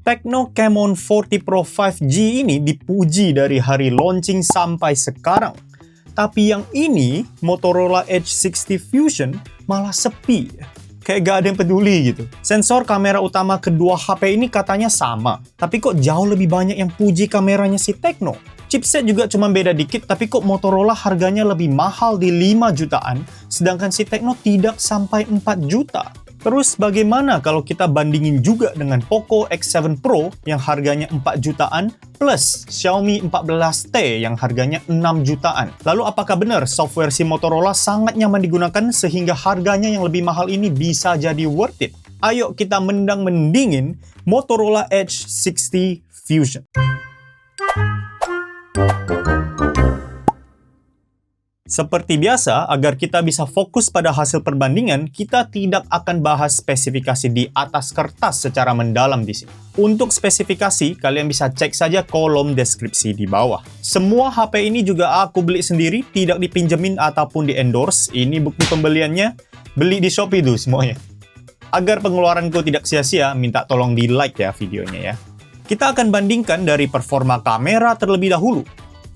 Tecno Camon 40 Pro 5G ini dipuji dari hari launching sampai sekarang. Tapi yang ini, Motorola Edge 60 Fusion, malah sepi. Kayak gak ada yang peduli gitu. Sensor kamera utama kedua HP ini katanya sama. Tapi kok jauh lebih banyak yang puji kameranya si Tecno. Chipset juga cuma beda dikit, tapi kok Motorola harganya lebih mahal di 5 jutaan, sedangkan si Tecno tidak sampai 4 juta. Terus bagaimana kalau kita bandingin juga dengan Poco X7 Pro yang harganya 4 jutaan plus Xiaomi 14T yang harganya 6 jutaan? Lalu apakah benar software si Motorola sangat nyaman digunakan sehingga harganya yang lebih mahal ini bisa jadi worth it? Ayo kita mending-mendingin Motorola Edge 60 Fusion. Seperti biasa, agar kita bisa fokus pada hasil perbandingan, kita tidak akan bahas spesifikasi di atas kertas secara mendalam di sini. Untuk spesifikasi, kalian bisa cek saja kolom deskripsi di bawah. Semua HP ini juga aku beli sendiri, tidak dipinjemin ataupun di-endorse. Ini bukti pembeliannya, beli di Shopee tuh semuanya. Agar pengeluaranku tidak sia-sia, minta tolong di-like ya videonya ya. Kita akan bandingkan dari performa kamera terlebih dahulu.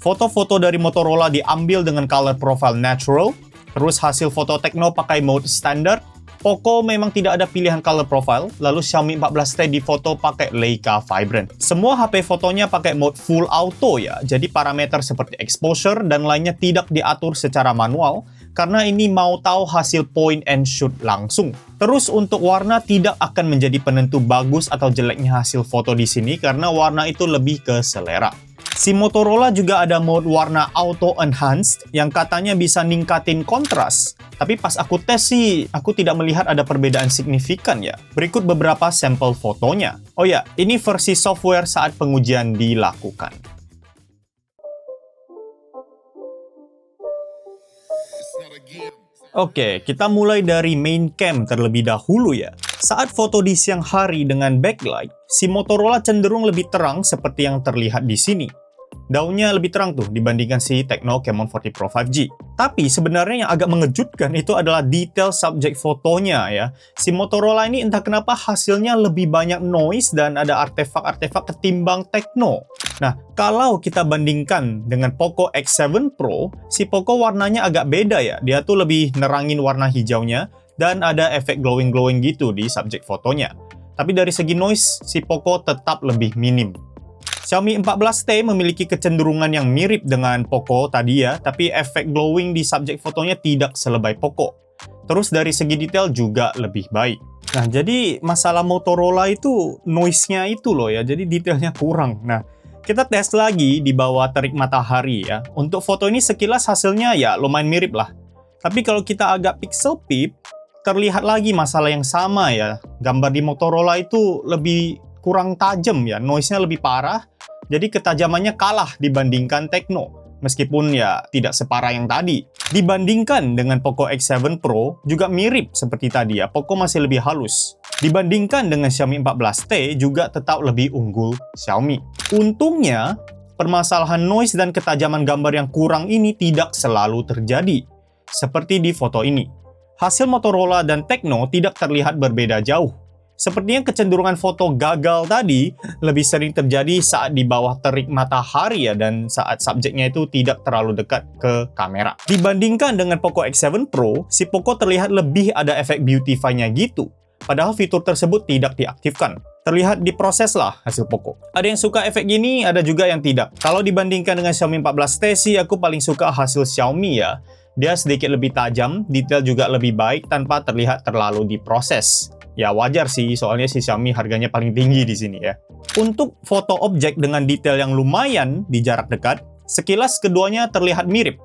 Foto-foto dari Motorola diambil dengan color profile natural, terus hasil foto Tecno pakai mode standar, Poco memang tidak ada pilihan color profile, lalu Xiaomi 14T difoto pakai Leica Vibrant. Semua HP fotonya pakai mode full auto ya, jadi parameter seperti exposure dan lainnya tidak diatur secara manual, karena ini mau tahu hasil point and shoot langsung. Terus untuk warna tidak akan menjadi penentu bagus atau jeleknya hasil foto di sini, karena warna itu lebih ke selera. Si Motorola juga ada mode warna Auto Enhanced yang katanya bisa ningkatin kontras. Tapi pas aku tes sih, aku tidak melihat ada perbedaan signifikan ya. Berikut beberapa sampel fotonya. Oh ya, ini versi software saat pengujian dilakukan. Oke, kita mulai dari main cam terlebih dahulu ya. Saat foto di siang hari dengan backlight, si Motorola cenderung lebih terang seperti yang terlihat di sini. Daunnya lebih terang tuh dibandingkan si Tecno Camon 40 Pro 5G. Tapi sebenarnya yang agak mengejutkan itu adalah detail subjek fotonya ya. Si Motorola ini entah kenapa hasilnya lebih banyak noise dan ada artefak-artefak ketimbang Tecno. Nah, kalau kita bandingkan dengan Poco X7 Pro, si Poco warnanya agak beda ya. Dia tuh lebih nerangin warna hijaunya dan ada efek glowing-glowing gitu di subjek fotonya. Tapi dari segi noise, si Poco tetap lebih minim. Xiaomi 14T memiliki kecenderungan yang mirip dengan Poco tadi ya, tapi efek glowing di subjek fotonya tidak selebay Poco. Terus dari segi detail juga lebih baik. Nah, jadi masalah Motorola itu noise-nya itu loh ya, jadi detailnya kurang. Nah, kita tes lagi di bawah terik matahari ya. Untuk foto ini sekilas hasilnya ya lumayan mirip lah. Tapi kalau kita agak pixel peep, terlihat lagi masalah yang sama ya. Gambar di Motorola itu lebih kurang tajam ya, noise-nya lebih parah, jadi ketajamannya kalah dibandingkan Tecno, meskipun ya tidak separah yang tadi. Dibandingkan dengan Poco X7 Pro, juga mirip seperti tadi ya, Poco masih lebih halus. Dibandingkan dengan Xiaomi 14T, juga tetap lebih unggul Xiaomi. Untungnya, permasalahan noise dan ketajaman gambar yang kurang ini tidak selalu terjadi, seperti di foto ini. Hasil Motorola dan Tecno tidak terlihat berbeda jauh. Sepertinya kecenderungan foto gagal tadi lebih sering terjadi saat di bawah terik matahari ya, dan saat subjeknya itu tidak terlalu dekat ke kamera. Dibandingkan dengan Poco X7 Pro, si Poco terlihat lebih ada efek beautify-nya gitu. Padahal fitur tersebut tidak diaktifkan. Terlihat diproses lah hasil Poco. Ada yang suka efek gini, ada juga yang tidak. Kalau dibandingkan dengan Xiaomi 14T sih, aku paling suka hasil Xiaomi ya. Dia sedikit lebih tajam, detail juga lebih baik tanpa terlihat terlalu diproses. Ya wajar sih, soalnya si Xiaomi harganya paling tinggi di sini ya. Untuk foto objek dengan detail yang lumayan di jarak dekat, sekilas keduanya terlihat mirip.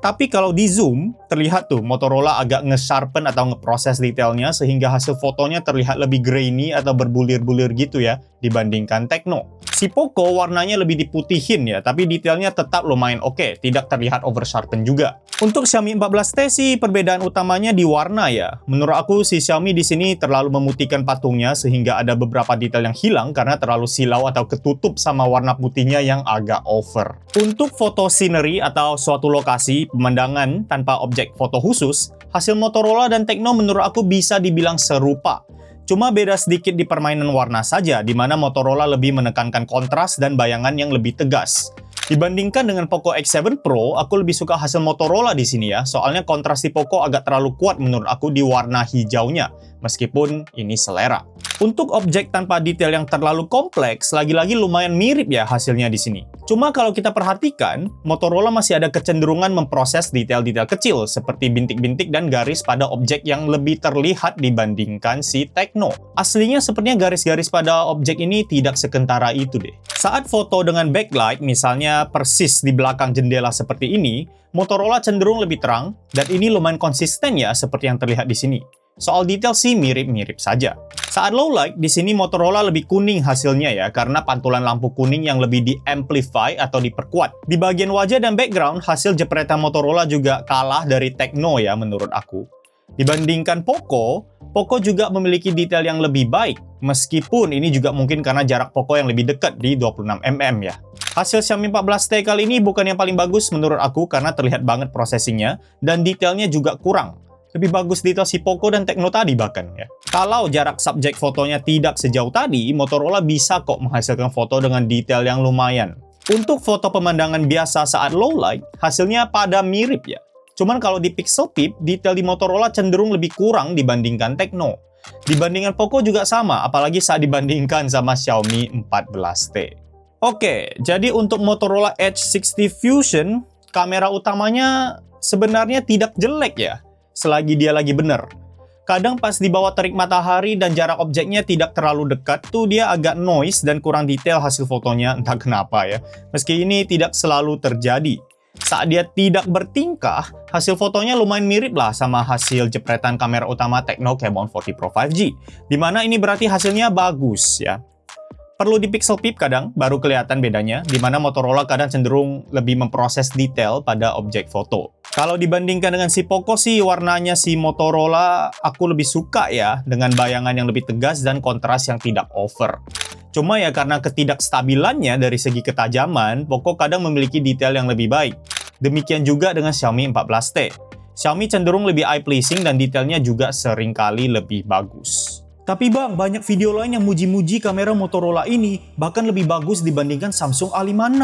Tapi kalau di zoom, terlihat tuh Motorola agak nge-sharpen atau nge-proses detailnya sehingga hasil fotonya terlihat lebih grainy atau berbulir-bulir gitu ya dibandingkan Tecno. Si Poco warnanya lebih diputihin ya, tapi detailnya tetap lumayan oke, tidak terlihat over-sharpen juga. Untuk Xiaomi 14T sih perbedaan utamanya di warna ya. Menurut aku si Xiaomi di sini terlalu memutihkan patungnya sehingga ada beberapa detail yang hilang karena terlalu silau atau ketutup sama warna putihnya yang agak over. Untuk foto scenery atau suatu lokasi pemandangan tanpa objek foto khusus, hasil Motorola dan Tecno menurut aku bisa dibilang serupa. Cuma beda sedikit di permainan warna saja, di mana Motorola lebih menekankan kontras dan bayangan yang lebih tegas. Dibandingkan dengan Poco X7 Pro, aku lebih suka hasil Motorola di sini ya, soalnya kontras di Poco agak terlalu kuat menurut aku di warna hijaunya, meskipun ini selera. Untuk objek tanpa detail yang terlalu kompleks, lagi-lagi lumayan mirip ya hasilnya di sini. Cuma kalau kita perhatikan, Motorola masih ada kecenderungan memproses detail-detail kecil seperti bintik-bintik dan garis pada objek yang lebih terlihat dibandingkan si Tecno. Aslinya sepertinya garis-garis pada objek ini tidak sekentara itu deh. Saat foto dengan backlight, misalnya persis di belakang jendela seperti ini, Motorola cenderung lebih terang, dan ini lumayan konsisten ya seperti yang terlihat di sini. Soal detail sih mirip-mirip saja. Saat low light, di sini Motorola lebih kuning hasilnya ya, karena pantulan lampu kuning yang lebih di-amplify atau diperkuat. Di bagian wajah dan background, hasil jepretan Motorola juga kalah dari Tecno ya menurut aku. Dibandingkan Poco juga memiliki detail yang lebih baik, meskipun ini juga mungkin karena jarak Poco yang lebih dekat di 26mm ya. Hasil Xiaomi 14T kali ini bukan yang paling bagus menurut aku karena terlihat banget processingnya, dan detailnya juga kurang. Lebih bagus detail si Poco dan Tecno tadi bahkan ya. Kalau jarak subjek fotonya tidak sejauh tadi, Motorola bisa kok menghasilkan foto dengan detail yang lumayan. Untuk foto pemandangan biasa saat low light, hasilnya pada mirip ya. Cuman kalau di pixel peep, detail di Motorola cenderung lebih kurang dibandingkan Tecno. Dibandingkan Poco juga sama, apalagi saat dibandingkan sama Xiaomi 14T. Oke, jadi untuk Motorola Edge 60 Fusion, kamera utamanya sebenarnya tidak jelek ya, selagi dia lagi bener. Kadang pas di bawah terik matahari dan jarak objeknya tidak terlalu dekat tuh dia agak noise dan kurang detail hasil fotonya, entah kenapa ya. Meski ini tidak selalu terjadi. Saat dia tidak bertingkah, hasil fotonya lumayan mirip lah sama hasil jepretan kamera utama Tecno Camon 40 Pro 5G. Dimana ini berarti hasilnya bagus ya. Perlu di pixel peep kadang, baru kelihatan bedanya, di mana Motorola kadang cenderung lebih memproses detail pada objek foto. Kalau dibandingkan dengan si Poco sih, warnanya si Motorola aku lebih suka ya, dengan bayangan yang lebih tegas dan kontras yang tidak over. Cuma ya karena ketidakstabilannya dari segi ketajaman, Poco kadang memiliki detail yang lebih baik. Demikian juga dengan Xiaomi 14T. Xiaomi cenderung lebih eye-pleasing dan detailnya juga seringkali lebih bagus. Tapi bang, banyak video lain yang muji-muji kamera Motorola ini, bahkan lebih bagus dibandingkan Samsung A56.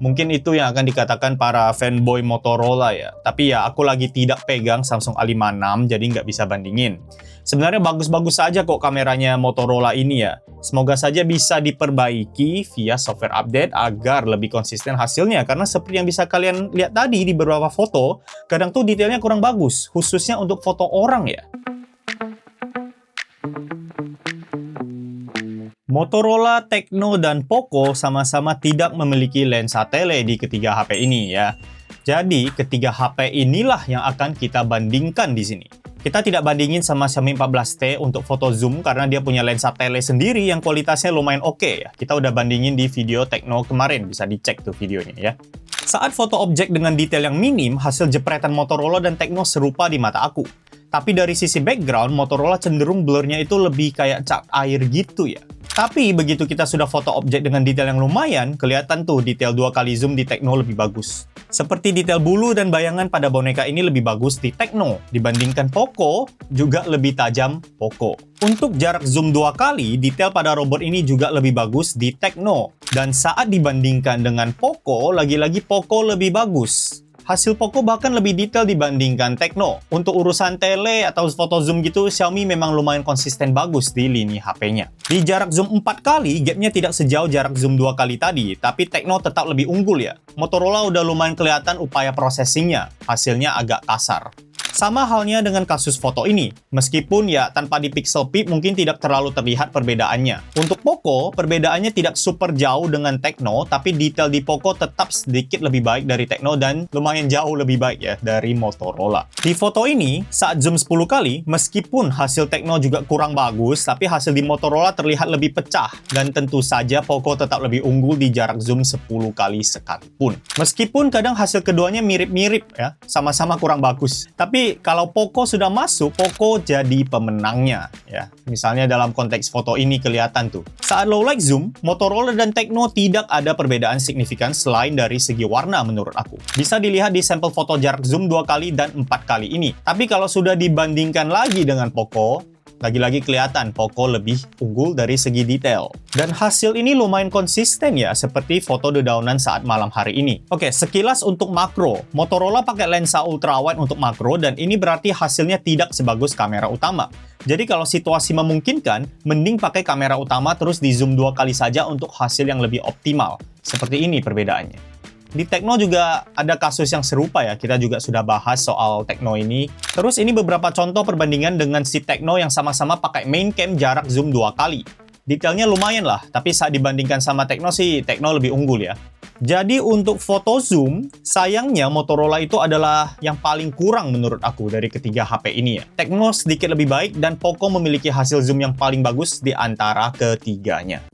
Mungkin itu yang akan dikatakan para fanboy Motorola ya. Tapi ya, aku lagi tidak pegang Samsung A56, jadi nggak bisa bandingin. Sebenarnya bagus-bagus saja kok kameranya Motorola ini ya. Semoga saja bisa diperbaiki via software update agar lebih konsisten hasilnya. Karena seperti yang bisa kalian lihat tadi di beberapa foto, kadang tuh detailnya kurang bagus, khususnya untuk foto orang ya. Motorola, Tecno, dan Poco sama-sama tidak memiliki lensa tele di ketiga HP ini ya. Jadi, ketiga HP inilah yang akan kita bandingkan di sini. Kita tidak bandingin sama Xiaomi 14T untuk foto zoom karena dia punya lensa tele sendiri yang kualitasnya lumayan oke ya. Kita udah bandingin di video Tecno kemarin, bisa dicek tuh videonya ya. Saat foto objek dengan detail yang minim, hasil jepretan Motorola dan Tecno serupa di mata aku. Tapi dari sisi background, Motorola cenderung blurnya itu lebih kayak cat air gitu ya. Tapi begitu kita sudah foto objek dengan detail yang lumayan, kelihatan tuh detail 2 kali zoom di Tecno lebih bagus. Seperti detail bulu dan bayangan pada boneka ini lebih bagus di Tecno. Dibandingkan Poco, juga lebih tajam Poco. Untuk jarak zoom 2 kali, detail pada robot ini juga lebih bagus di Tecno. Dan saat dibandingkan dengan Poco, lagi-lagi Poco lebih bagus. Hasil Poco bahkan lebih detail dibandingkan Tecno. Untuk urusan tele atau foto zoom gitu, Xiaomi memang lumayan konsisten bagus di lini HP-nya. Di jarak zoom 4 kali, gapnya tidak sejauh jarak zoom 2 kali tadi, tapi Tecno tetap lebih unggul ya. Motorola udah lumayan kelihatan upaya processingnya, hasilnya agak kasar. Sama halnya dengan kasus foto ini, meskipun ya tanpa di pixel peep mungkin tidak terlalu terlihat perbedaannya. Untuk Poco, perbedaannya tidak super jauh dengan Tecno, tapi detail di Poco tetap sedikit lebih baik dari Tecno dan lumayan jauh lebih baik ya dari Motorola. Di foto ini, saat zoom 10 kali, meskipun hasil Tecno juga kurang bagus, tapi hasil di Motorola terlihat lebih pecah. Dan tentu saja Poco tetap lebih unggul di jarak zoom 10 kali sekalipun. Meskipun kadang hasil keduanya mirip-mirip ya, sama-sama kurang bagus. Tapi kalau Poco sudah masuk, Poco jadi pemenangnya ya. Misalnya dalam konteks foto ini kelihatan tuh. Saat low light zoom, Motorola dan Tecno tidak ada perbedaan signifikan selain dari segi warna menurut aku. Bisa dilihat di sampel foto jarak zoom 2 kali dan 4 kali ini. Tapi kalau sudah dibandingkan lagi dengan Poco, Lagi-lagi kelihatan Poco lebih unggul dari segi detail. Dan hasil ini lumayan konsisten ya, seperti foto dedaunan saat malam hari ini. Oke, sekilas untuk makro. Motorola pakai lensa ultrawide untuk makro, dan ini berarti hasilnya tidak sebagus kamera utama. Jadi kalau situasi memungkinkan, mending pakai kamera utama terus di zoom 2 kali saja untuk hasil yang lebih optimal. Seperti ini perbedaannya. Di Tecno juga ada kasus yang serupa ya, kita juga sudah bahas soal Tecno ini. Terus ini beberapa contoh perbandingan dengan si Tecno yang sama-sama pakai main cam jarak zoom 2 kali. Detailnya lumayan lah, tapi saat dibandingkan sama Tecno sih, Tecno lebih unggul ya. Jadi untuk foto zoom, sayangnya Motorola itu adalah yang paling kurang menurut aku dari ketiga HP ini ya. Tecno sedikit lebih baik dan Poco memiliki hasil zoom yang paling bagus di antara ketiganya.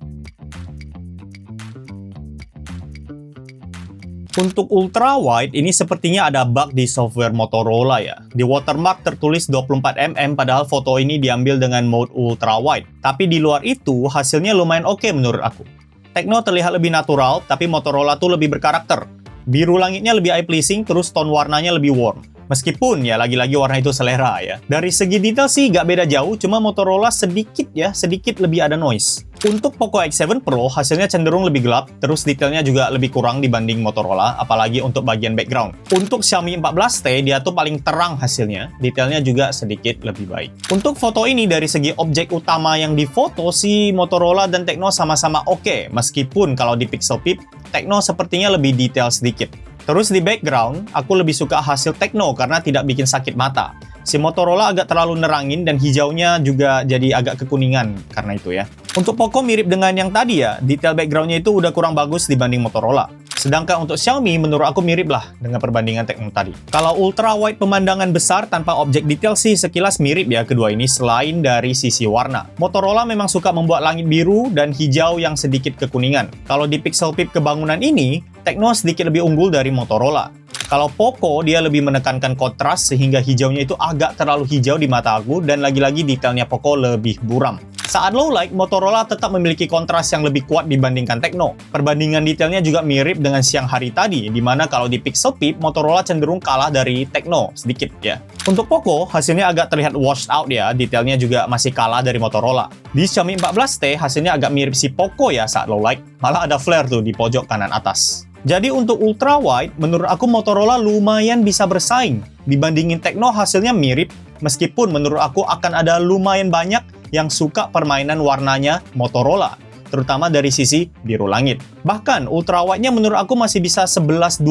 Untuk ultrawide, ini sepertinya ada bug di software Motorola ya. Di watermark tertulis 24mm, padahal foto ini diambil dengan mode ultrawide. Tapi di luar itu, hasilnya lumayan oke menurut aku. Tecno terlihat lebih natural, tapi Motorola tuh lebih berkarakter. Biru langitnya lebih eye-pleasing, terus tone warnanya lebih warm. Meskipun ya lagi-lagi warna itu selera ya. Dari segi detail sih gak beda jauh, cuma Motorola sedikit lebih ada noise. Untuk Poco X7 Pro hasilnya cenderung lebih gelap, terus detailnya juga lebih kurang dibanding Motorola, apalagi untuk bagian background. Untuk Xiaomi 14T dia tuh paling terang hasilnya, detailnya juga sedikit lebih baik. Untuk foto ini dari segi objek utama yang difoto sih Motorola dan Tecno sama-sama oke, meskipun kalau di Pixel Peep, Tecno sepertinya lebih detail sedikit. Terus di background, aku lebih suka hasil Tecno karena tidak bikin sakit mata. Si Motorola agak terlalu nerangin dan hijaunya juga jadi agak kekuningan karena itu ya. Untuk Poco mirip dengan yang tadi ya, detail backgroundnya itu udah kurang bagus dibanding Motorola. Sedangkan untuk Xiaomi menurut aku mirip lah dengan perbandingan Tecno tadi. Kalau ultrawide pemandangan besar tanpa objek detail sih sekilas mirip ya kedua ini selain dari sisi warna. Motorola memang suka membuat langit biru dan hijau yang sedikit kekuningan. Kalau di Pixel Peep kebangunan ini, Tecno sedikit lebih unggul dari Motorola. Kalau Poco, dia lebih menekankan kontras sehingga hijaunya itu agak terlalu hijau di mata aku dan lagi-lagi detailnya Poco lebih buram. Saat low light, Motorola tetap memiliki kontras yang lebih kuat dibandingkan Tecno. Perbandingan detailnya juga mirip dengan siang hari tadi, di mana kalau di Pixel Peep, Motorola cenderung kalah dari Tecno sedikit ya. Untuk Poco, hasilnya agak terlihat washed out ya, detailnya juga masih kalah dari Motorola. Di Xiaomi 14T, hasilnya agak mirip si Poco ya saat low light, malah ada flare tuh di pojok kanan atas. Jadi untuk ultrawide, menurut aku Motorola lumayan bisa bersaing. Dibandingin Tecno hasilnya mirip, meskipun menurut aku akan ada lumayan banyak yang suka permainan warnanya Motorola, terutama dari sisi biru langit. Bahkan ultrawide-nya menurut aku masih bisa 11-12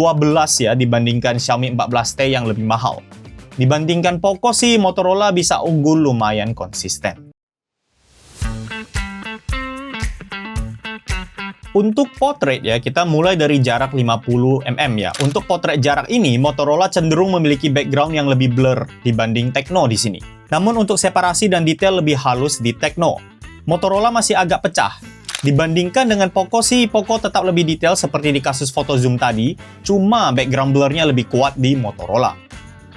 ya dibandingkan Xiaomi 14T yang lebih mahal. Dibandingkan Poco sih Motorola bisa unggul lumayan konsisten. Untuk portrait ya, kita mulai dari jarak 50mm ya. Untuk portrait jarak ini, Motorola cenderung memiliki background yang lebih blur dibanding Tecno di sini. Namun untuk separasi dan detail lebih halus di Tecno. Motorola masih agak pecah. Dibandingkan dengan Poco sih, Poco tetap lebih detail seperti di kasus foto zoom tadi, cuma background blurnya lebih kuat di Motorola.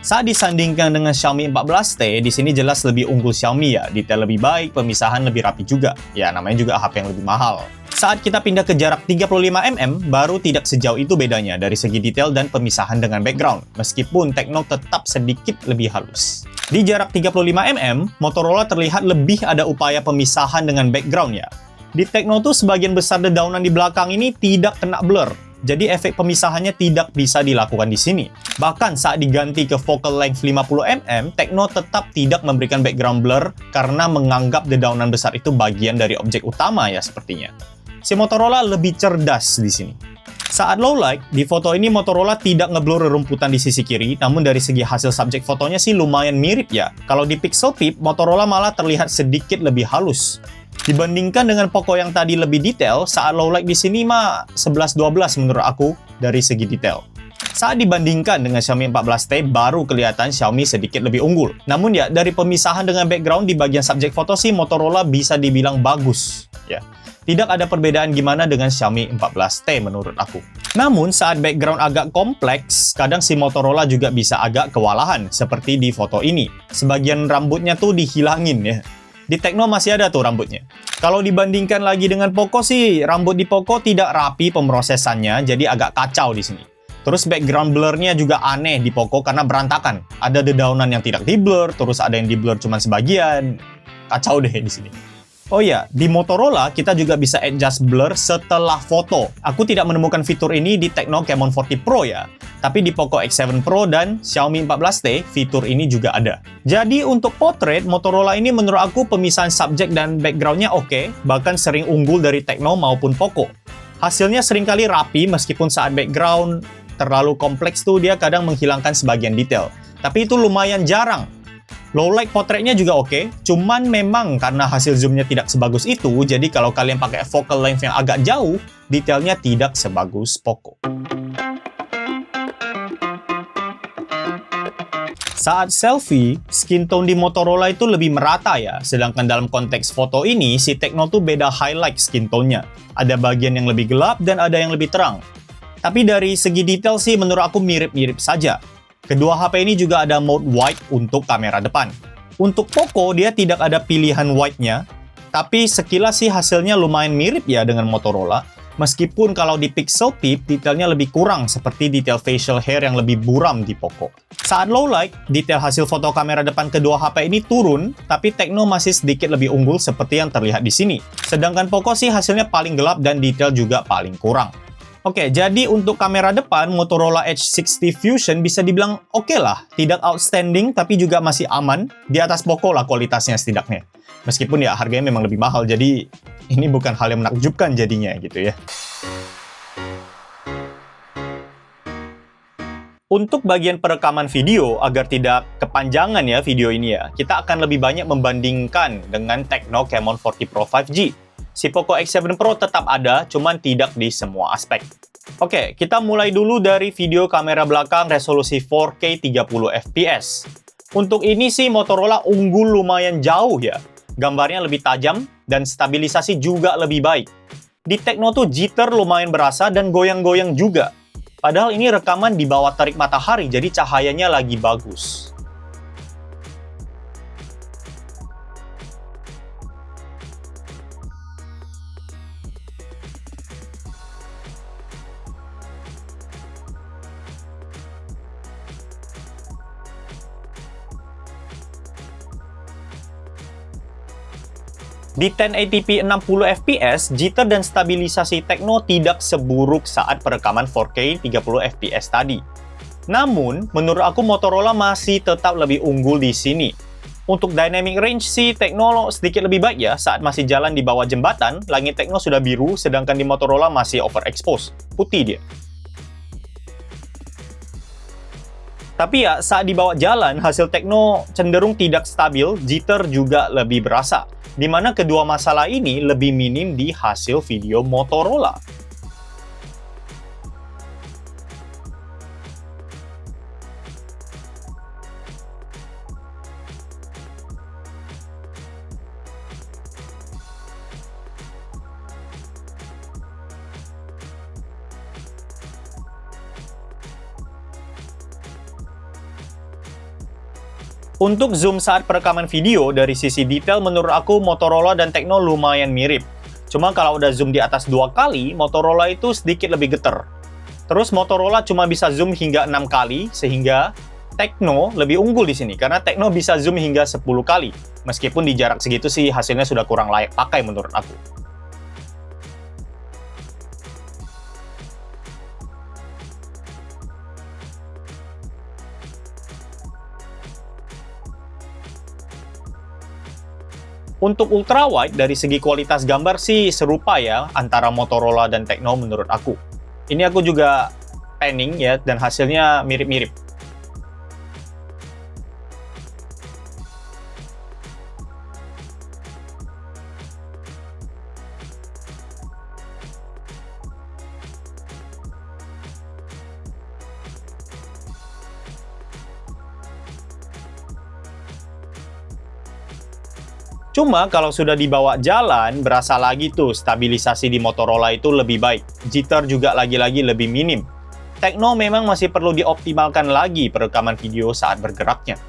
Saat disandingkan dengan Xiaomi 14T, di sini jelas lebih unggul Xiaomi ya, detail lebih baik, pemisahan lebih rapi juga. Ya, namanya juga HP yang lebih mahal. Saat kita pindah ke jarak 35mm, baru tidak sejauh itu bedanya dari segi detail dan pemisahan dengan background, meskipun Tecno tetap sedikit lebih halus. Di jarak 35mm, Motorola terlihat lebih ada upaya pemisahan dengan background ya. Di Tecno tuh sebagian besar dedaunan di belakang ini tidak kena blur, jadi efek pemisahannya tidak bisa dilakukan di sini. Bahkan saat diganti ke focal length 50mm, Tecno tetap tidak memberikan background blur karena menganggap dedaunan besar itu bagian dari objek utama ya sepertinya. Si Motorola lebih cerdas di sini. Saat low light, di foto ini Motorola tidak ngeblur rerumputan di sisi kiri, namun dari segi hasil subjek fotonya sih lumayan mirip ya. Kalau di Pixel Peep, Motorola malah terlihat sedikit lebih halus. Dibandingkan dengan Poco yang tadi lebih detail, saat low light di sini mah 11-12 menurut aku dari segi detail. Saat dibandingkan dengan Xiaomi 14T, baru kelihatan Xiaomi sedikit lebih unggul. Namun ya, dari pemisahan dengan background di bagian subjek foto sih Motorola bisa dibilang bagus ya. Tidak ada perbedaan gimana dengan Xiaomi 14T menurut aku. Namun saat background agak kompleks, kadang si Motorola juga bisa agak kewalahan, seperti di foto ini. Sebagian rambutnya tuh dihilangin ya. Di Tecno masih ada tuh rambutnya. Kalau dibandingkan lagi dengan Poco sih, rambut di Poco tidak rapi pemrosesannya, jadi agak kacau di sini. Terus background blurnya juga aneh di Poco karena berantakan. Ada dedaunan yang tidak di-blur, terus ada yang di-blur cuma sebagian. kacau deh di sini. Oh ya, di Motorola kita juga bisa adjust blur setelah foto. Aku tidak menemukan fitur ini di Tecno Camon 40 Pro ya. Tapi di Poco X7 Pro dan Xiaomi 14T, fitur ini juga ada. Jadi untuk portrait, Motorola ini menurut aku pemisahan subjek dan backgroundnya oke, bahkan sering unggul dari Tecno maupun Poco. Hasilnya seringkali rapi meskipun saat background terlalu kompleks tuh dia kadang menghilangkan sebagian detail. Tapi itu lumayan jarang. Low light portraitnya juga oke, cuman memang karena hasil zoomnya tidak sebagus itu, jadi kalau kalian pakai focal length yang agak jauh, detailnya tidak sebagus Poco. Saat selfie, skin tone di Motorola itu lebih merata ya, sedangkan dalam konteks foto ini, si Tecno tuh beda highlight skin tone-nya. Ada bagian yang lebih gelap dan ada yang lebih terang. Tapi dari segi detail sih menurut aku mirip-mirip saja. Kedua HP ini juga ada mode wide untuk kamera depan. Untuk Poco, dia tidak ada pilihan wide-nya, tapi sekilas sih hasilnya lumayan mirip ya dengan Motorola, meskipun kalau di Pixel Peep, detailnya lebih kurang seperti detail facial hair yang lebih buram di Poco. Saat low light, detail hasil foto kamera depan kedua HP ini turun, tapi Tecno masih sedikit lebih unggul seperti yang terlihat di sini. Sedangkan Poco sih hasilnya paling gelap dan detail juga paling kurang. Oke, jadi untuk kamera depan, Motorola Edge 60 Fusion bisa dibilang oke lah. Tidak outstanding, tapi juga masih aman. Di atas Poco lah kualitasnya setidaknya. Meskipun ya harganya memang lebih mahal, jadi ini bukan hal yang menakjubkan jadinya gitu ya. Untuk bagian perekaman video, agar tidak kepanjangan ya video ini ya, kita akan lebih banyak membandingkan dengan Tecno Camon 40 Pro 5G. Si Poco X7 Pro tetap ada, cuman tidak di semua aspek. Oke, kita mulai dulu dari video kamera belakang resolusi 4K 30 fps. Untuk ini sih Motorola unggul lumayan jauh ya. Gambarnya lebih tajam dan stabilisasi juga lebih baik. Di Tecno tuh jitter lumayan berasa dan goyang-goyang juga. Padahal ini rekaman di bawah terik matahari, jadi cahayanya lagi bagus. Di 1080p 60 fps, jitter dan stabilisasi Tecno tidak seburuk saat perekaman 4K 30 fps tadi. Namun, menurut aku Motorola masih tetap lebih unggul di sini. Untuk dynamic range sih Tecno sedikit lebih baik ya, saat masih jalan di bawah jembatan, langit Tecno sudah biru, sedangkan di Motorola masih overexposed, putih dia. Tapi ya, saat di bawah jalan, hasil Tecno cenderung tidak stabil, jitter juga lebih berasa. Di mana kedua masalah ini lebih minim di hasil video Motorola. Untuk zoom saat perekaman video, dari sisi detail menurut aku Motorola dan Tecno lumayan mirip. Cuma kalau udah zoom di atas 2 kali, Motorola itu sedikit lebih geter. Terus Motorola cuma bisa zoom hingga 6 kali, sehingga Tecno lebih unggul di sini, karena Tecno bisa zoom hingga 10 kali. Meskipun di jarak segitu sih hasilnya sudah kurang layak pakai menurut aku. Untuk ultrawide, dari segi kualitas gambar sih serupa ya antara Motorola dan Tecno menurut aku. Ini aku juga panning ya, dan hasilnya mirip-mirip. Cuma kalau sudah dibawa jalan, berasa lagi tuh stabilisasi di Motorola itu lebih baik. Jitter juga lagi-lagi lebih minim. Tecno memang masih perlu dioptimalkan lagi perekaman video saat bergeraknya.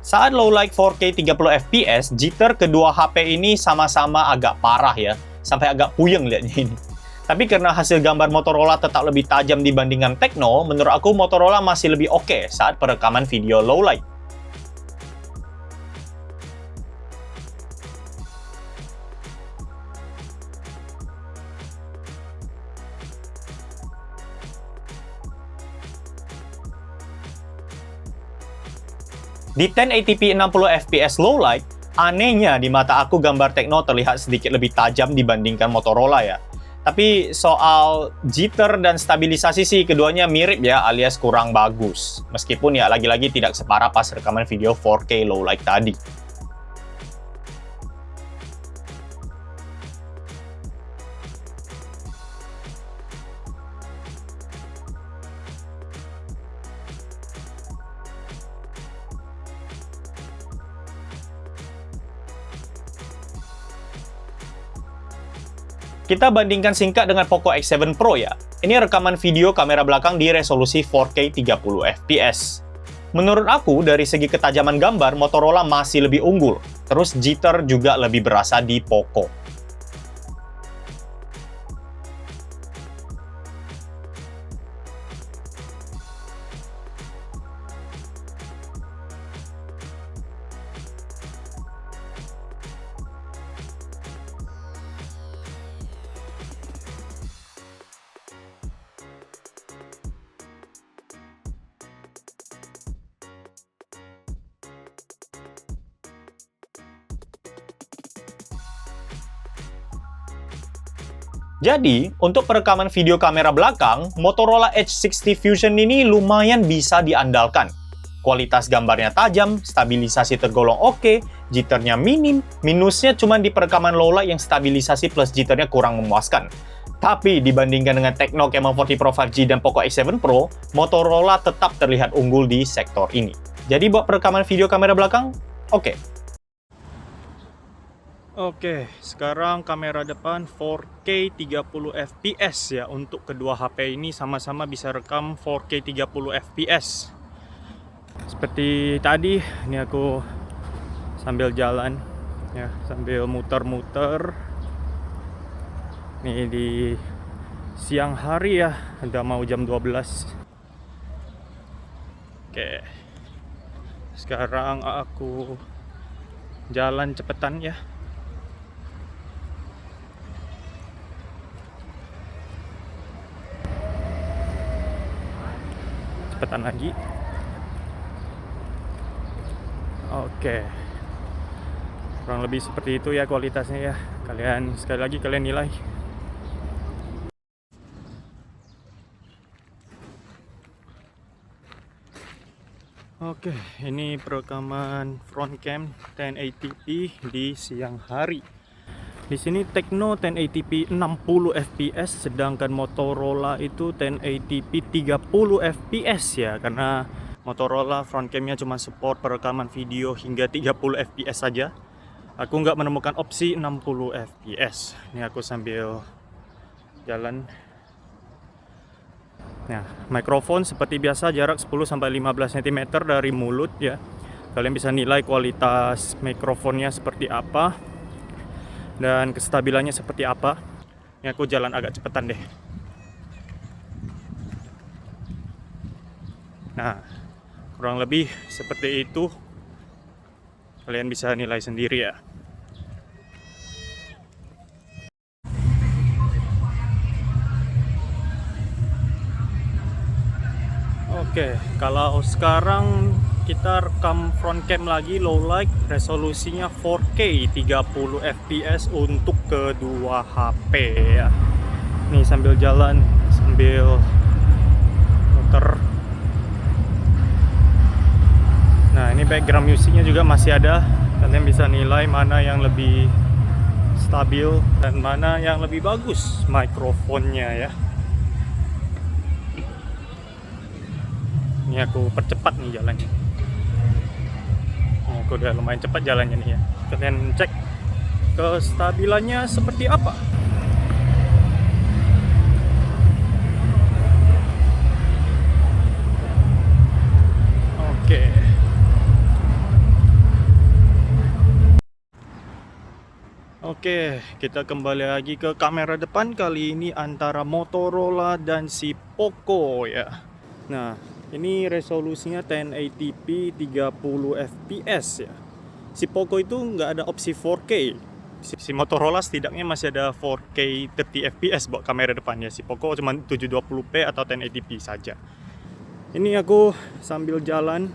Saat low light 4K 30 fps, jitter kedua HP ini sama-sama agak parah ya. Sampai agak puyeng liatnya ini. Tapi karena hasil gambar Motorola tetap lebih tajam dibandingkan Tecno, menurut aku Motorola masih lebih oke saat perekaman video low light. Di 1080p 60fps low light, anehnya di mata aku gambar Tecno terlihat sedikit lebih tajam dibandingkan Motorola ya. Tapi soal jitter dan stabilisasi sih keduanya mirip ya, alias kurang bagus. Meskipun ya lagi-lagi tidak separah pas rekaman video 4K low light tadi. Kita bandingkan singkat dengan Poco X7 Pro ya. Ini rekaman video kamera belakang di resolusi 4K 30fps. Menurut aku, dari segi ketajaman gambar, Motorola masih lebih unggul. Terus jitter juga lebih berasa di Poco. Jadi, untuk perekaman video kamera belakang, Motorola H60 Fusion ini lumayan bisa diandalkan. Kualitas gambarnya tajam, stabilisasi tergolong oke, jitternya minim, minusnya cuma di perekaman low light yang stabilisasi plus jitternya kurang memuaskan. Tapi dibandingkan dengan Tecno Camon 40 Pro 5G dan Poco X7 Pro, Motorola tetap terlihat unggul di sektor ini. Jadi buat perekaman video kamera belakang, oke. Oke, sekarang kamera depan 4K 30fps ya. Untuk kedua HP ini sama-sama bisa rekam 4K 30fps. Seperti tadi, ini aku sambil jalan ya, sambil muter-muter. Nih di siang hari ya, udah mau jam 12. Oke. Sekarang aku jalan cepetan ya. Cepetan lagi. Oke. Kurang lebih seperti itu ya kualitasnya ya. Sekali lagi kalian nilai. Oke, ini perekaman front cam 1080p di siang hari. Di sini Tecno 1080p 60fps, sedangkan Motorola itu 1080p 30fps ya, karena Motorola front camnya cuma support perekaman video hingga 30fps saja. Aku nggak menemukan opsi 60fps. Ini aku sambil jalan. Nah, mikrofon seperti biasa jarak 10-15 cm dari mulut ya. Kalian bisa nilai kualitas mikrofonnya seperti apa dan kestabilannya seperti apa. Ini aku jalan agak cepetan deh. Nah, kurang lebih seperti itu. Kalian bisa nilai sendiri ya. Oke, kalau sekarang kita rekam front cam lagi low light, resolusinya 4K 30fps untuk kedua HP ya. Nih sambil jalan, sambil muter. Nah, ini background musiknya juga masih ada. Kalian bisa nilai mana yang lebih stabil dan mana yang lebih bagus mikrofonnya ya. Ini aku percepat nih jalannya. Aku udah lumayan cepat jalannya nih ya. Kalian cek kestabilannya seperti apa. Oke, kita kembali lagi ke kamera depan. Kali ini antara Motorola dan si Poco ya. Nah, ini resolusinya 1080p 30 fps ya. Si Poco itu nggak ada opsi 4K. Si Motorola setidaknya masih ada 4K 30 fps buat kamera depannya. Si Poco cuma 720p atau 1080p saja. Ini aku sambil jalan,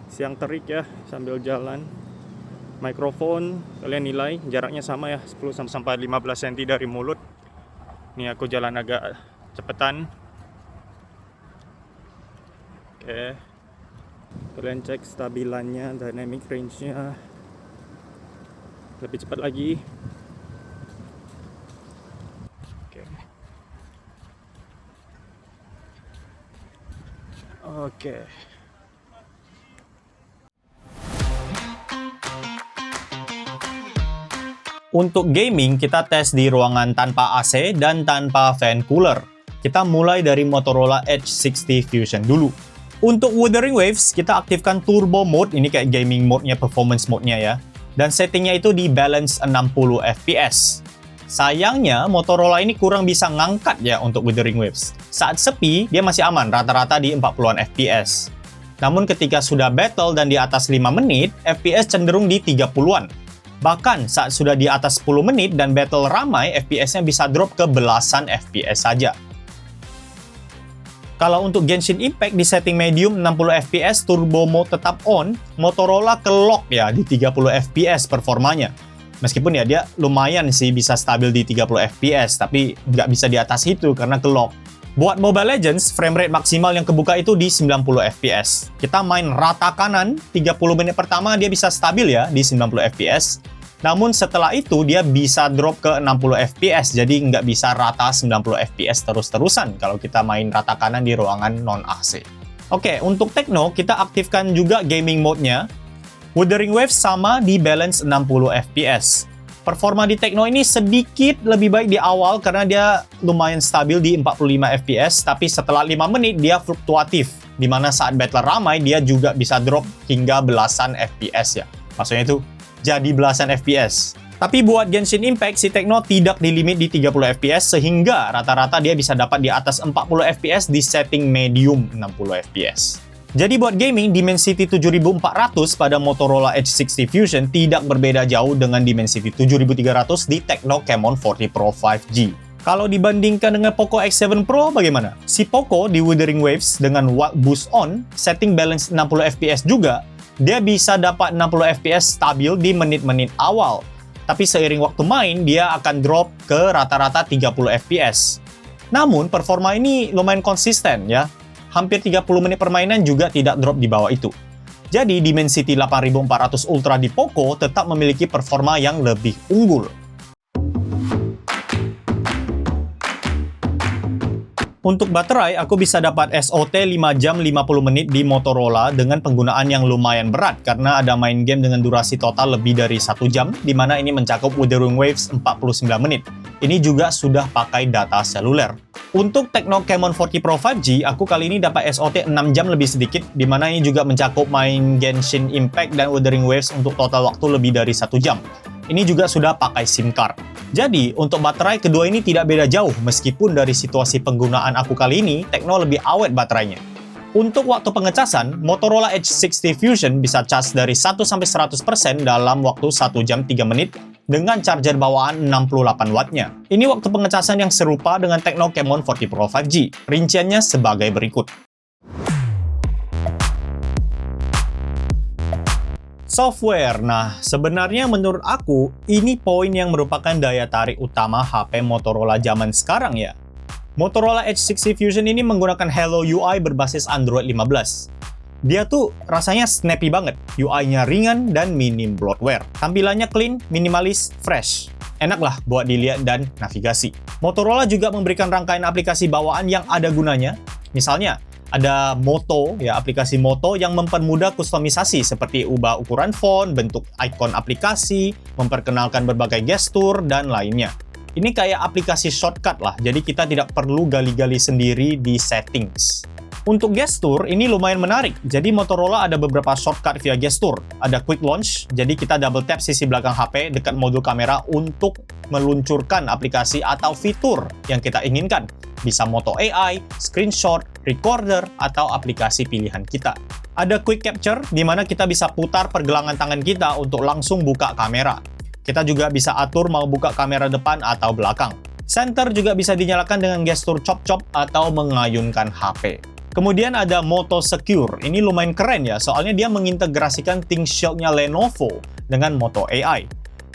siang terik ya, sambil jalan. Mikrofon kalian nilai jaraknya sama ya, 10 sampai 15 cm dari mulut. Ini aku jalan agak cepetan. Oke, kalian cek stabilannya, dynamic range-nya lebih cepat lagi. Oke. Untuk gaming, kita tes di ruangan tanpa AC dan tanpa fan cooler. Kita mulai dari Motorola Edge 60 Fusion dulu. Untuk Wuthering Waves, kita aktifkan Turbo Mode, ini kayak gaming mode-nya, performance mode-nya ya. Dan settingnya itu di balance 60 fps. Sayangnya, Motorola ini kurang bisa ngangkat ya untuk Wuthering Waves. Saat sepi, dia masih aman, rata-rata di 40-an fps. Namun ketika sudah battle dan di atas 5 menit, fps cenderung di 30-an. Bahkan saat sudah di atas 10 menit dan battle ramai, FPS-nya bisa drop ke belasan FPS saja. Kalau untuk Genshin Impact di setting medium 60 FPS turbo mode tetap on, Motorola ke-lock ya di 30 FPS performanya. Meskipun ya dia lumayan sih bisa stabil di 30 FPS, tapi nggak bisa di atas itu karena ke-lock. Buat Mobile Legends, frame rate maksimal yang kebuka itu di 90 FPS. Kita main rata kanan, 30 menit pertama dia bisa stabil ya di 90 FPS. Namun setelah itu dia bisa drop ke 60 FPS, jadi nggak bisa rata 90 FPS terus-terusan kalau kita main rata kanan di ruangan non-AC. Oke, untuk Tecno kita aktifkan juga gaming mode-nya. Wuthering Waves sama di balance 60 FPS. Performa di Tecno ini sedikit lebih baik di awal karena dia lumayan stabil di 45 fps, tapi setelah 5 menit dia fluktuatif, dimana saat battle ramai dia juga bisa drop hingga belasan fps ya. Maksudnya itu jadi belasan fps. Tapi buat Genshin Impact, si Tecno tidak dilimit di 30 fps sehingga rata-rata dia bisa dapat di atas 40 fps di setting medium 60 fps. Jadi buat gaming, Dimensity 7400 pada Motorola Edge 60 Fusion tidak berbeda jauh dengan Dimensity 7300 di Tecno Camon 40 Pro 5G. Kalau dibandingkan dengan Poco X7 Pro, bagaimana? Si Poco di Wuthering Waves dengan Wild Boost On, setting balance 60 fps juga, dia bisa dapat 60 fps stabil di menit-menit awal. Tapi seiring waktu main, dia akan drop ke rata-rata 30 fps. Namun, performa ini lumayan konsisten ya. Hampir 30 menit permainan juga tidak drop di bawah itu. Jadi, Dimensity 8400 Ultra di Poco tetap memiliki performa yang lebih unggul. Untuk baterai, aku bisa dapat SOT 5 jam 50 menit di Motorola dengan penggunaan yang lumayan berat karena ada main game dengan durasi total lebih dari 1 jam, di mana ini mencakup Wuthering Waves 49 menit. Ini juga sudah pakai data seluler. Untuk Tecno Camon 40 Pro 5G, aku kali ini dapat SOT 6 jam lebih sedikit, di mana ini juga mencakup main Genshin Impact dan Wuthering Waves untuk total waktu lebih dari 1 jam. Ini juga sudah pakai SIM card. Jadi, untuk baterai kedua ini tidak beda jauh, meskipun dari situasi penggunaan aku kali ini, Tecno lebih awet baterainya. Untuk waktu pengecasan, Motorola Edge 60 Fusion bisa cas dari 1-100% dalam waktu 1 jam 3 menit dengan charger bawaan 68 wattnya. Ini waktu pengecasan yang serupa dengan Tecno Camon 40 Pro 5G. Rinciannya sebagai berikut. Software. Nah, sebenarnya menurut aku, ini poin yang merupakan daya tarik utama HP Motorola zaman sekarang ya. Motorola Edge 60 Fusion ini menggunakan Hello UI berbasis Android 15. Dia tuh rasanya snappy banget, UI-nya ringan dan minim bloatware. Tampilannya clean, minimalis, fresh. Enak lah buat dilihat dan navigasi. Motorola juga memberikan rangkaian aplikasi bawaan yang ada gunanya. Misalnya, ada Moto, ya aplikasi Moto yang mempermudah kustomisasi seperti ubah ukuran font, bentuk ikon aplikasi, memperkenalkan berbagai gestur, dan lainnya. Ini kayak aplikasi shortcut lah, jadi kita tidak perlu gali-gali sendiri di settings. Untuk gestur, ini lumayan menarik. Jadi Motorola ada beberapa shortcut via gestur. Ada Quick Launch, jadi kita double tap sisi belakang HP dekat modul kamera untuk meluncurkan aplikasi atau fitur yang kita inginkan. Bisa Moto AI, Screenshot, Recorder, atau aplikasi pilihan kita. Ada Quick Capture, di mana kita bisa putar pergelangan tangan kita untuk langsung buka kamera. Kita juga bisa atur mau buka kamera depan atau belakang. Center juga bisa dinyalakan dengan gestur chop-chop atau mengayunkan HP. Kemudian ada Moto Secure. Ini lumayan keren ya, soalnya dia mengintegrasikan ThinkShield-nya Lenovo dengan Moto AI.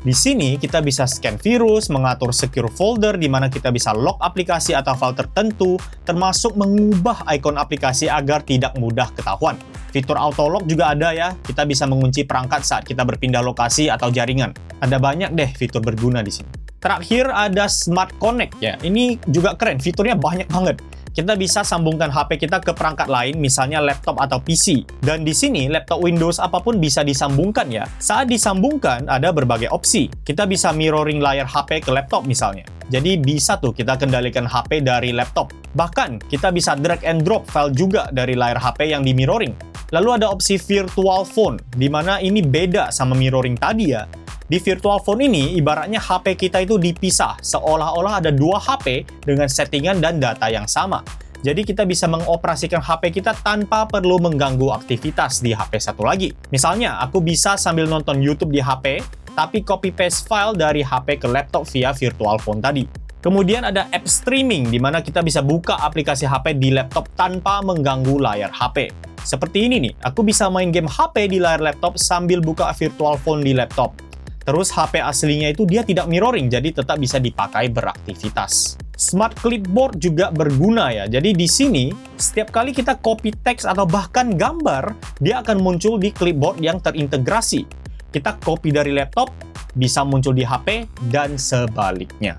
Di sini kita bisa scan virus, mengatur secure folder di mana kita bisa lock aplikasi atau file tertentu, termasuk mengubah ikon aplikasi agar tidak mudah ketahuan. Fitur auto lock juga ada ya, kita bisa mengunci perangkat saat kita berpindah lokasi atau jaringan. Ada banyak deh fitur berguna di sini. Terakhir ada Smart Connect ya, ini juga keren, fiturnya banyak banget. Kita bisa sambungkan HP kita ke perangkat lain, misalnya laptop atau PC. Dan di sini, laptop Windows apapun bisa disambungkan ya. Saat disambungkan, ada berbagai opsi. Kita bisa mirroring layar HP ke laptop misalnya. Jadi bisa tuh kita kendalikan HP dari laptop. Bahkan, kita bisa drag and drop file juga dari layar HP yang di mirroring. Lalu ada opsi Virtual Phone, di mana ini beda sama mirroring tadi ya. Di virtual phone ini, ibaratnya HP kita itu dipisah, seolah-olah ada dua HP dengan settingan dan data yang sama. Jadi kita bisa mengoperasikan HP kita tanpa perlu mengganggu aktivitas di HP satu lagi. Misalnya, aku bisa sambil nonton YouTube di HP, tapi copy-paste file dari HP ke laptop via virtual phone tadi. Kemudian ada app streaming, di mana kita bisa buka aplikasi HP di laptop tanpa mengganggu layar HP. Seperti ini nih, aku bisa main game HP di layar laptop sambil buka virtual phone di laptop. Terus HP aslinya itu dia tidak mirroring, jadi tetap bisa dipakai beraktivitas. Smart Clipboard juga berguna ya. Jadi di sini, setiap kali kita copy teks atau bahkan gambar, dia akan muncul di clipboard yang terintegrasi. Kita copy dari laptop, bisa muncul di HP, dan sebaliknya.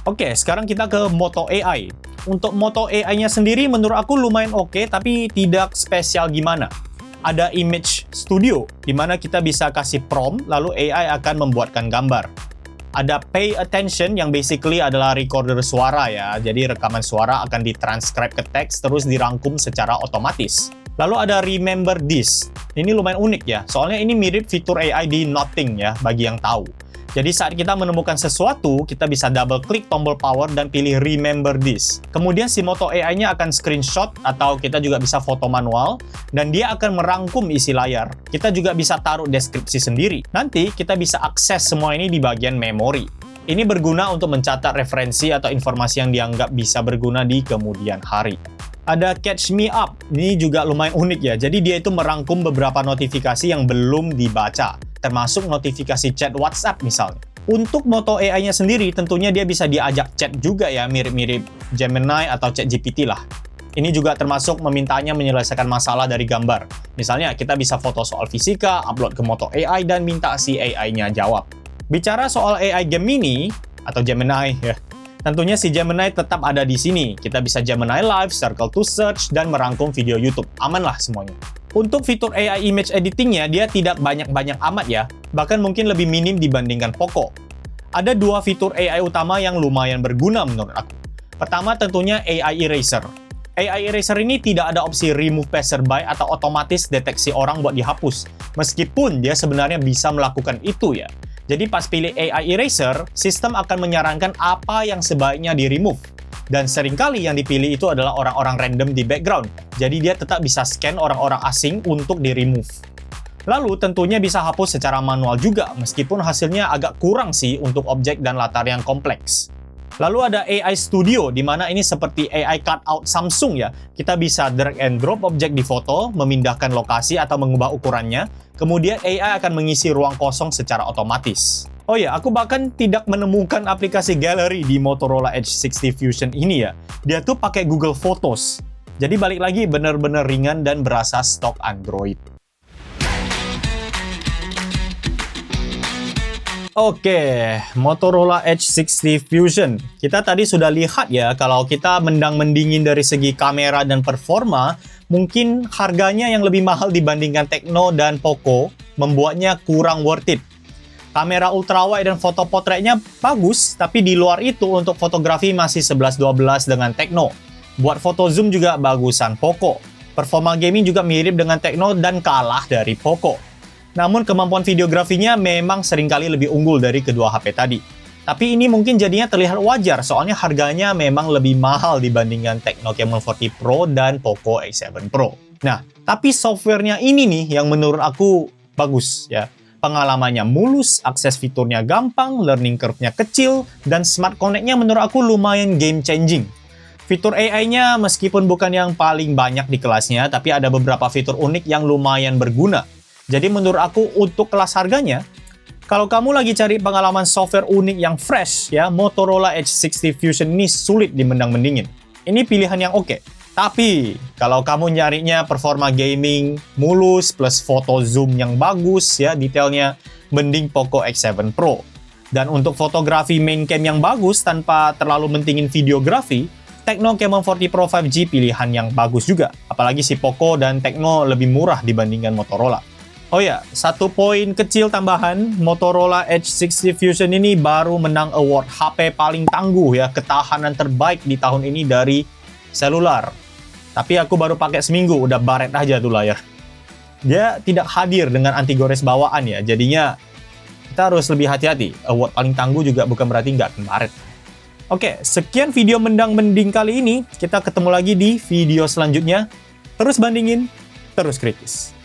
Oke, sekarang kita ke Moto AI. Untuk Moto AI-nya sendiri menurut aku lumayan oke, tapi tidak spesial gimana. Ada Image Studio, di mana kita bisa kasih prompt, lalu AI akan membuatkan gambar. Ada Pay Attention, yang basically adalah recorder suara ya, jadi rekaman suara akan ditranscribe ke teks, terus dirangkum secara otomatis. Lalu ada Remember This, ini lumayan unik ya, soalnya ini mirip fitur AI di Nothing ya, bagi yang tahu. Jadi saat kita menemukan sesuatu, kita bisa double klik tombol power dan pilih Remember This. Kemudian si Moto AI-nya akan screenshot atau kita juga bisa foto manual dan dia akan merangkum isi layar. Kita juga bisa taruh deskripsi sendiri. Nanti kita bisa akses semua ini di bagian memori. Ini berguna untuk mencatat referensi atau informasi yang dianggap bisa berguna di kemudian hari. Ada Catch Me Up, ini juga lumayan unik ya. Jadi dia itu merangkum beberapa notifikasi yang belum dibaca, termasuk notifikasi chat WhatsApp misalnya. Untuk Moto AI-nya sendiri, tentunya dia bisa diajak chat juga ya, mirip-mirip Gemini atau ChatGPT lah. Ini juga termasuk memintanya menyelesaikan masalah dari gambar. Misalnya, kita bisa foto soal fisika, upload ke Moto AI, dan minta si AI-nya jawab. Bicara soal AI Gemini, atau Gemini ya, tentunya si Gemini tetap ada di sini. Kita bisa Gemini Live, Circle to Search, dan merangkum video YouTube. Aman lah semuanya. Untuk fitur AI image editingnya, dia tidak banyak-banyak amat ya. Bahkan mungkin lebih minim dibandingkan Poco. Ada dua fitur AI utama yang lumayan berguna menurut aku. Pertama tentunya AI Eraser. AI Eraser ini tidak ada opsi remove passerby atau otomatis deteksi orang buat dihapus. Meskipun dia sebenarnya bisa melakukan itu ya. Jadi pas pilih AI Eraser, sistem akan menyarankan apa yang sebaiknya di-remove. Dan seringkali yang dipilih itu adalah orang-orang random di background. Jadi dia tetap bisa scan orang-orang asing untuk di-remove. Lalu tentunya bisa hapus secara manual juga, meskipun hasilnya agak kurang sih untuk objek dan latar yang kompleks. Lalu ada AI Studio, di mana ini seperti AI cutout Samsung ya. Kita bisa drag and drop objek di foto, memindahkan lokasi atau mengubah ukurannya. Kemudian AI akan mengisi ruang kosong secara otomatis. Oh ya, aku bahkan tidak menemukan aplikasi galeri di Motorola Edge 60 Fusion ini ya. Dia tuh pakai Google Photos. Jadi balik lagi benar-benar ringan dan berasa stok Android. Oke, Motorola Edge 60 Fusion. Kita tadi sudah lihat ya, kalau kita mendang-mendingin dari segi kamera dan performa, mungkin harganya yang lebih mahal dibandingkan Tecno dan Poco, membuatnya kurang worth it. Kamera ultrawide dan foto potretnya bagus, tapi di luar itu untuk fotografi masih 11-12 dengan Tecno. Buat foto zoom juga bagusan Poco. Performa gaming juga mirip dengan Tecno dan kalah dari Poco. Namun kemampuan videografinya memang seringkali lebih unggul dari kedua HP tadi. Tapi ini mungkin jadinya terlihat wajar, soalnya harganya memang lebih mahal dibandingkan Tecno Camon 40 Pro dan Poco X7 Pro. Nah, tapi softwarenya ini nih yang menurut aku bagus ya. Pengalamannya mulus, akses fiturnya gampang, learning curve-nya kecil, dan smart connect-nya menurut aku lumayan game changing. Fitur AI-nya meskipun bukan yang paling banyak di kelasnya, tapi ada beberapa fitur unik yang lumayan berguna. Jadi menurut aku untuk kelas harganya, kalau kamu lagi cari pengalaman software unik yang fresh, ya, Motorola Edge 60 Fusion ini sulit dimendang-mendingin. Ini pilihan yang oke. Tapi, kalau kamu nyarinya performa gaming mulus plus foto zoom yang bagus, ya, detailnya, mending Poco X7 Pro. Dan untuk fotografi main cam yang bagus tanpa terlalu mentingin videografi, Tecno Camon 40 Pro 5G pilihan yang bagus juga. Apalagi si Poco dan Tecno lebih murah dibandingkan Motorola. Oh ya, satu poin kecil tambahan, Motorola Edge 60 Fusion ini baru menang award HP paling tangguh ya, ketahanan terbaik di tahun ini dari selular. Tapi aku baru pakai seminggu, udah baret aja tuh layar. Dia tidak hadir dengan anti gores bawaan ya, jadinya kita harus lebih hati-hati. Award paling tangguh juga bukan berarti nggak akan baret. Oke, sekian video mendang-mending kali ini. Kita ketemu lagi di video selanjutnya. Terus bandingin, terus kritis.